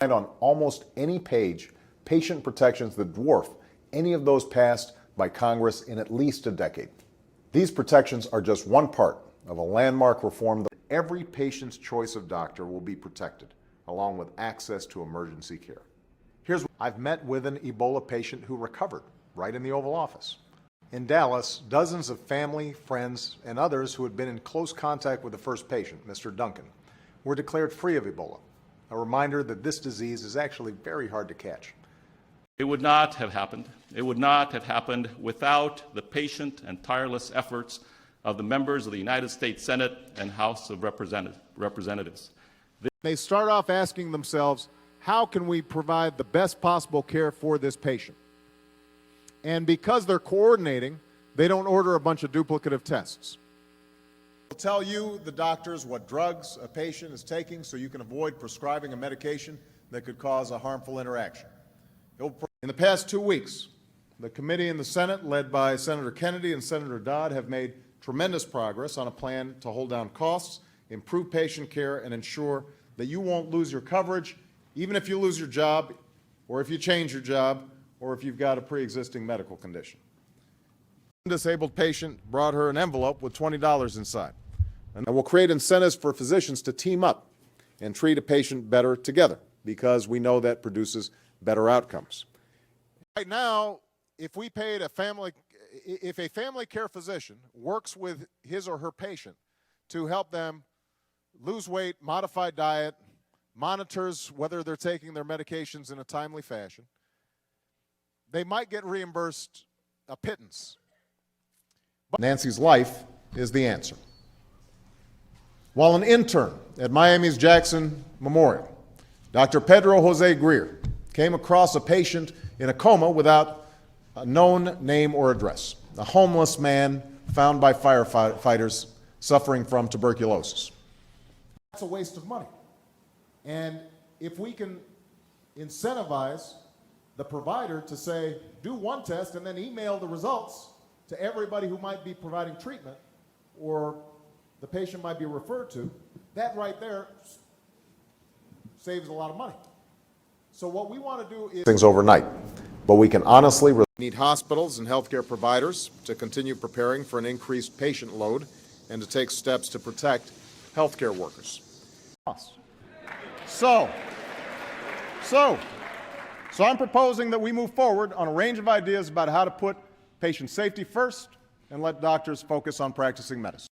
on almost any page patient protections that dwarf any of those passed by Congress in at least a decade. These protections are just one part of a landmark reform that every patient's choice of doctor will be protected, along with access to emergency care. I've met with an Ebola patient who recovered right in the Oval Office. In Dallas, dozens of family, friends, and others who had been in close contact with the first patient, Mr. Duncan, were declared free of Ebola, a reminder that this disease is actually very hard to catch. It would not have happened. It would not have happened without the patient and tireless efforts of the members of the United States Senate and House of Representatives. They start off asking themselves, how can we provide the best possible care for this patient? And because they're coordinating, they don't order a bunch of duplicative tests. They'll tell you, the doctors, what drugs a patient is taking so you can avoid prescribing a medication that could cause a harmful interaction. In the past 2 weeks, the committee in the Senate, led by Senator Kennedy and Senator Dodd, have made tremendous progress on a plan to hold down costs, improve patient care, and ensure that you won't lose your coverage, even if you lose your job, or if you change your job, or if you've got a pre-existing medical condition. A disabled patient brought her an envelope with $20 inside. And we'll create incentives for physicians to team up and treat a patient better together, because we know that produces better outcomes. Right now, if a family care physician works with his or her patient to help them lose weight, modify diet, monitors whether they're taking their medications in a timely fashion, they might get reimbursed a pittance. But Nancy's life is the answer. While an intern at Miami's Jackson Memorial, Dr. Pedro Jose Greer came across a patient in a coma without a known name or address, a homeless man found by firefighters suffering from tuberculosis. That's a waste of money. And if we can incentivize the provider to say, do one test and then email the results to everybody who might be providing treatment or the patient might be referred to, that right there saves a lot of money. So what we want to do is things overnight, but we can honestly need hospitals and healthcare providers to continue preparing for an increased patient load and to take steps to protect healthcare workers. So I'm proposing that we move forward on a range of ideas about how to put patient safety first and let doctors focus on practicing medicine.